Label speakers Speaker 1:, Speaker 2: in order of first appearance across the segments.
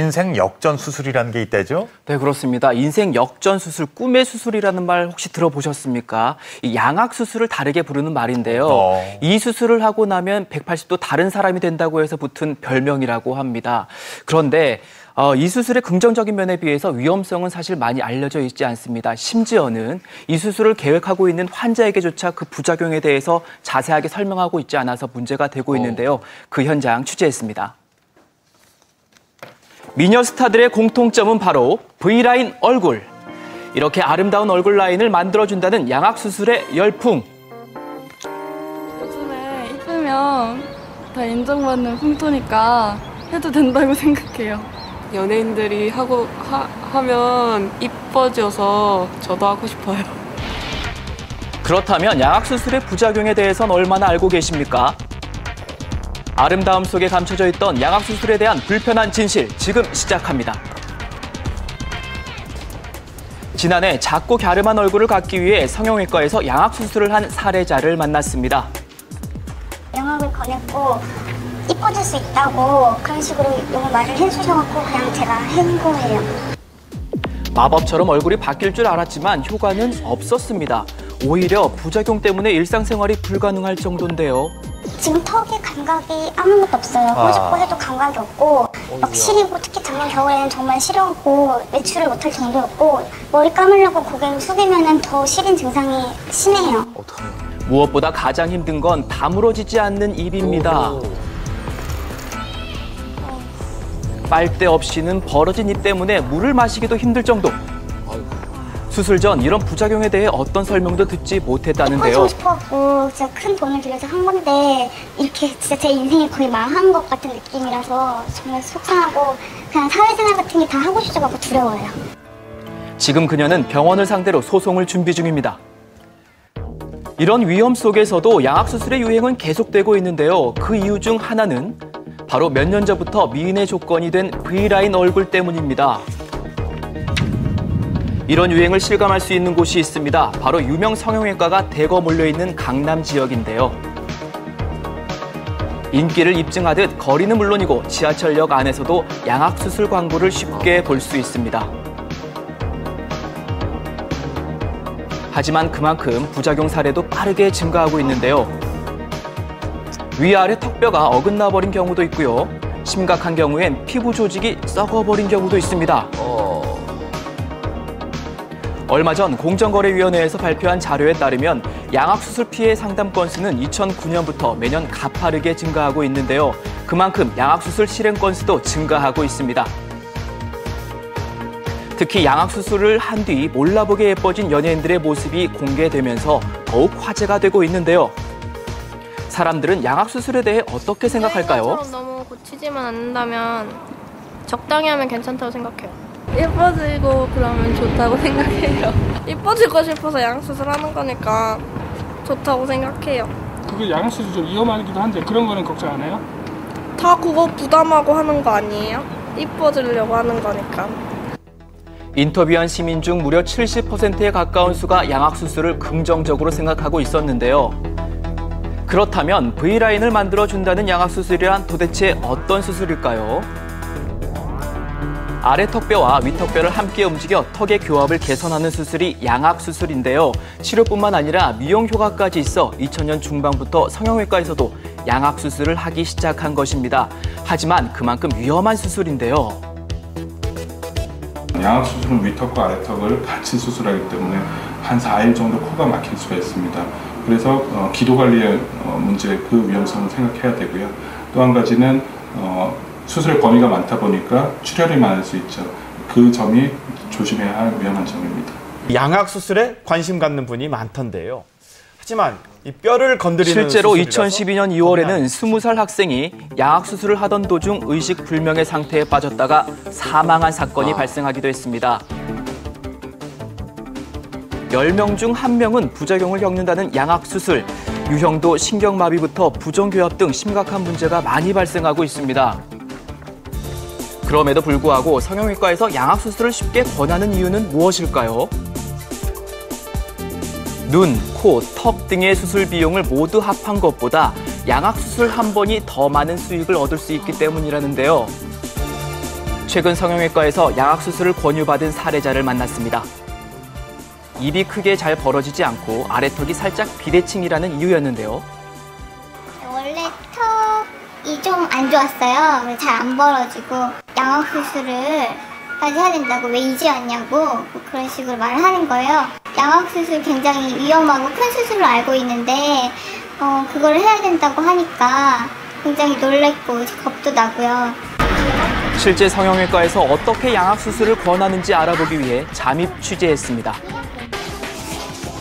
Speaker 1: 인생 역전 수술이라는 게 있다죠?
Speaker 2: 네, 그렇습니다. 인생 역전 수술, 꿈의 수술이라는 말 혹시 들어보셨습니까? 이 양악 수술을 다르게 부르는 말인데요. 이 수술을 하고 나면 180도 다른 사람이 된다고 해서 붙은 별명이라고 합니다. 그런데 이 수술의 긍정적인 면에 비해서 위험성은 사실 많이 알려져 있지 않습니다. 심지어는 이 수술을 계획하고 있는 환자에게조차 그 부작용에 대해서 자세하게 설명하고 있지 않아서 문제가 되고 있는데요. 그 현장 취재했습니다. 미녀 스타들의 공통점은 바로 V라인 얼굴. 이렇게 아름다운 얼굴 라인을 만들어준다는 양악 수술의 열풍.
Speaker 3: 요즘에 이쁘면 다 인정받는 풍토니까 해도 된다고 생각해요.
Speaker 4: 연예인들이 하면 이뻐져서 저도 하고 싶어요.
Speaker 2: 그렇다면 양악 수술의 부작용에 대해선 얼마나 알고 계십니까? 아름다움 속에 감춰져 있던 양악 수술에 대한 불편한 진실, 지금 시작합니다. 지난해 작고 갸름한 얼굴을 갖기 위해 성형외과에서 양악 수술을 한 사례자를 만났습니다.
Speaker 5: 양악을 권했고 이뻐질 수 있다고 그런 식으로 너무 말을 해주셔서 그냥 제가 한 거예요.
Speaker 2: 마법처럼 얼굴이 바뀔 줄 알았지만 효과는 없었습니다. 오히려 부작용 때문에 일상생활이 불가능할 정도인데요.
Speaker 5: 지금 턱의 감각이 아무것도 없어요. 꼬집고 해도 감각이 없고 막 시리고 특히 작년 겨울에는 정말 시려고 외출을 못할 정도였고 머리 감으려고 고개를 숙이면 더 시린 증상이 심해요.
Speaker 2: 무엇보다 가장 힘든 건 다물어지지 않는 입입니다. 빨대 없이는 벌어진 입 때문에 물을 마시기도 힘들 정도. 수술 전 이런 부작용에 대해 어떤 설명도 듣지 못했다는데요.
Speaker 5: 하고 싶어갖고 진짜 큰 돈을 들여서 한 건데 이렇게 진짜 제 인생이 거의 망한 것 같은 느낌이라서 정말 속상하고 그냥 사회생활 같은 게 다 하고 싶어갖고 두려워요.
Speaker 2: 지금 그녀는 병원을 상대로 소송을 준비 중입니다. 이런 위험 속에서도 양악 수술의 유행은 계속되고 있는데요. 그 이유 중 하나는 바로 몇 년 전부터 미인의 조건이 된 V라인 얼굴 때문입니다. 이런 유행을 실감할 수 있는 곳이 있습니다. 바로 유명 성형외과가 대거 몰려있는 강남 지역인데요. 인기를 입증하듯 거리는 물론이고 지하철역 안에서도 양악 수술 광고를 쉽게 볼 수 있습니다. 하지만 그만큼 부작용 사례도 빠르게 증가하고 있는데요. 위아래 턱뼈가 어긋나버린 경우도 있고요. 심각한 경우엔 피부 조직이 썩어버린 경우도 있습니다. 얼마 전 공정거래위원회에서 발표한 자료에 따르면 양악 수술 피해 상담 건수는 2009년부터 매년 가파르게 증가하고 있는데요. 그만큼 양악 수술 실행 건수도 증가하고 있습니다. 특히 양악 수술을 한 뒤 몰라보게 예뻐진 연예인들의 모습이 공개되면서 더욱 화제가 되고 있는데요. 사람들은 양악 수술에 대해 어떻게 생각할까요?
Speaker 6: 처럼 너무 고치지만 않는다면 적당히 하면 괜찮다고 생각해요.
Speaker 3: 예뻐지고 그러면 좋다고 생각해요. 예뻐지고 싶어서 양악 수술하는 거니까 좋다고 생각해요.
Speaker 7: 그게 양악 수술 좀 위험하기도 한데 그런 거는 걱정 안 해요?
Speaker 3: 다 그거 부담하고 하는 거 아니에요? 이뻐지려고 하는 거니까.
Speaker 2: 인터뷰한 시민 중 무려 70%에 가까운 수가 양악 수술을 긍정적으로 생각하고 있었는데요. 그렇다면 V라인을 만들어준다는 양악 수술이란 도대체 어떤 수술일까요? 아래 턱뼈와 위 턱뼈를 함께 움직여 턱의 교합을 개선하는 수술이 양악 수술인데요. 치료뿐만 아니라 미용 효과까지 있어 2000년 중반부터 성형외과에서도 양악 수술을 하기 시작한 것입니다. 하지만 그만큼 위험한 수술인데요.
Speaker 8: 양악 수술은 위턱과 아래턱을 같이 수술하기 때문에 한 4일 정도 코가 막힐 수가 있습니다. 그래서 기도 관리의 문제, 그 위험성을 생각해야 되고요. 또 한 가지는 수술의 범위가 많다 보니까 출혈이 많을 수 있죠. 그 점이 조심해야 할 위험한 점입니다.
Speaker 1: 양악 수술에 관심 갖는 분이 많던데요. 하지만 이 뼈를 건드리는
Speaker 2: 실제로 2012년 2월에는 20살 학생이 양악 수술을 하던 도중 의식 불명의 상태에 빠졌다가 사망한 사건이 발생하기도 했습니다. 10명 중 1명은 부작용을 겪는다는 양악 수술. 유형도 신경마비부터 부정교합 등 심각한 문제가 많이 발생하고 있습니다. 그럼에도 불구하고 성형외과에서 양악 수술을 쉽게 권하는 이유는 무엇일까요? 눈, 코, 턱 등의 수술 비용을 모두 합한 것보다 양악 수술 한 번이 더 많은 수익을 얻을 수 있기 때문이라는데요. 최근 성형외과에서 양악 수술을 권유받은 사례자를 만났습니다. 입이 크게 잘 벌어지지 않고 아래턱이 살짝 비대칭이라는 이유였는데요.
Speaker 5: 원래 턱이 좀 안 좋았어요. 잘 안 벌어지고 양악 수술을 까지 해야 된다고 왜 이제 왔냐고 뭐 그런 식으로 말을 하는 거예요. 양악 수술 굉장히 위험하고 큰 수술로 알고 있는데 그걸 해야 된다고 하니까 굉장히 놀랬고 겁도 나고요.
Speaker 2: 실제 성형외과에서 어떻게 양악 수술을 권하는지 알아보기 위해 잠입 취재했습니다.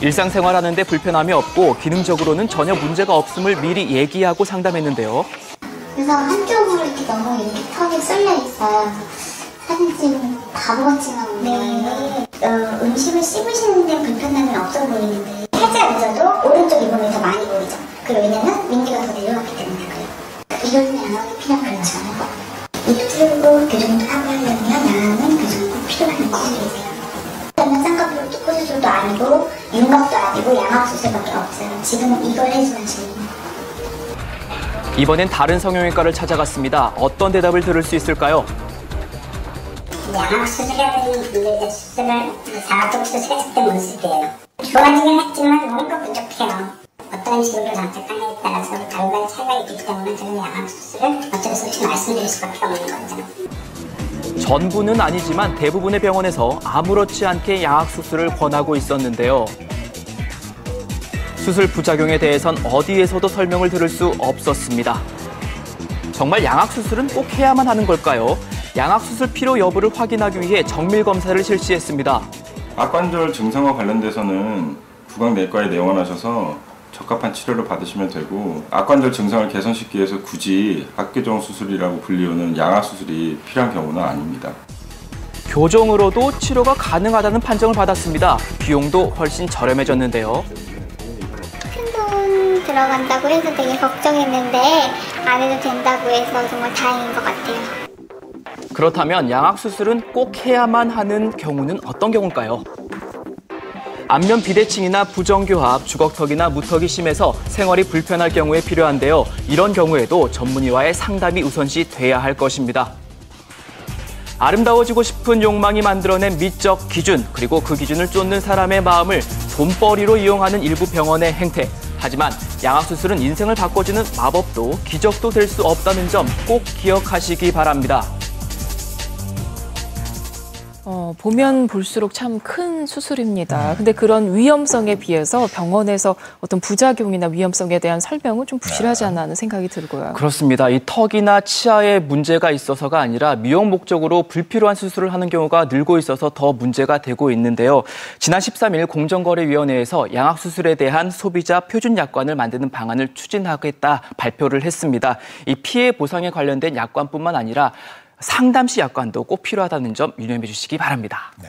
Speaker 2: 일상생활하는데 불편함이 없고 기능적으로는 전혀 문제가 없음을 미리 얘기하고 상담했는데요.
Speaker 5: 그래서 한쪽으로 이렇게 너무 이렇게 턱이 쏠려 있어요. 사진 찍으면 바보같이 나오는데 음식을 씹으시는 데 불편함이 없어 보이는데 살짝 늦어도 오른쪽 이목이 더 많이 보이죠. 왜냐면 윈디가 더 내려갔기 때문에 그래요. 이런 양악이 필요한 그렇지 않아요. 입술로 교정도 하고 하려면 양악은 교정이 꼭 필요한 수술이세요. 그러면 쌍꺼풀 뚫고 수술도 아니고 윤곽도 아니고 양악 수술밖에 없어요. 지금 이걸 해주는 거예요.
Speaker 2: 이번엔 다른 성형외과를 찾아갔습니다. 어떤 대답을 들을 수 있을까요?
Speaker 5: 양악 수술이라는 분들의 수술을 자가적 수술했을 때 모습이에요. 좋아지긴 했지만 뭔가 부족해요. 어떤 식으로 장착하냐에 따라서 결과의 차이가 있기 때문에 저는 양악 수술을 어쩔 수 없이 말씀드릴 수밖에 없는 거죠.
Speaker 2: 전부는 아니지만 대부분의 병원에서 아무렇지 않게 양악 수술을 권하고 있었는데요. 수술 부작용에 대해선 어디에서도 설명을 들을 수 없었습니다. 정말 양악 수술은 꼭 해야만 하는 걸까요? 양악 수술 필요 여부를 확인하기 위해 정밀 검사를 실시했습니다.
Speaker 9: 악관절 증상과 관련돼서는 구강내과에 내원하셔서 적합한 치료를 받으시면 되고, 악관절 증상을 개선시키기 위해서 굳이 악교정 수술이라고 불리우는 양악 수술이 필요한 경우는 아닙니다.
Speaker 2: 교정으로도 치료가 가능하다는 판정을 받았습니다. 비용도 훨씬 저렴해졌는데요.
Speaker 5: 큰돈 들어간다고 해서 되게 걱정했는데 안 해도 된다고 해서 정말 다행인 것 같아요.
Speaker 2: 그렇다면 양악 수술은 꼭 해야만 하는 경우는 어떤 경우일까요? 안면 비대칭이나 부정교합, 주걱턱이나 무턱이 심해서 생활이 불편할 경우에 필요한데요. 이런 경우에도 전문의와의 상담이 우선시 돼야 할 것입니다. 아름다워지고 싶은 욕망이 만들어낸 미적 기준, 그리고 그 기준을 쫓는 사람의 마음을 돈벌이로 이용하는 일부 병원의 행태. 하지만 양악 수술은 인생을 바꿔주는 마법도 기적도 될 수 없다는 점 꼭 기억하시기 바랍니다.
Speaker 10: 보면 볼수록 참 큰 수술입니다. 근데 그런 위험성에 비해서 병원에서 어떤 부작용이나 위험성에 대한 설명은 좀 부실하지 않나 하는 생각이 들고요.
Speaker 2: 그렇습니다. 이 턱이나 치아에 문제가 있어서가 아니라 미용 목적으로 불필요한 수술을 하는 경우가 늘고 있어서 더 문제가 되고 있는데요. 지난 13일 공정거래위원회에서 양악 수술에 대한 소비자 표준 약관을 만드는 방안을 추진하겠다 발표를 했습니다. 이 피해 보상에 관련된 약관뿐만 아니라 상담 시 약관도 꼭 필요하다는 점 유념해 주시기 바랍니다.
Speaker 11: 네.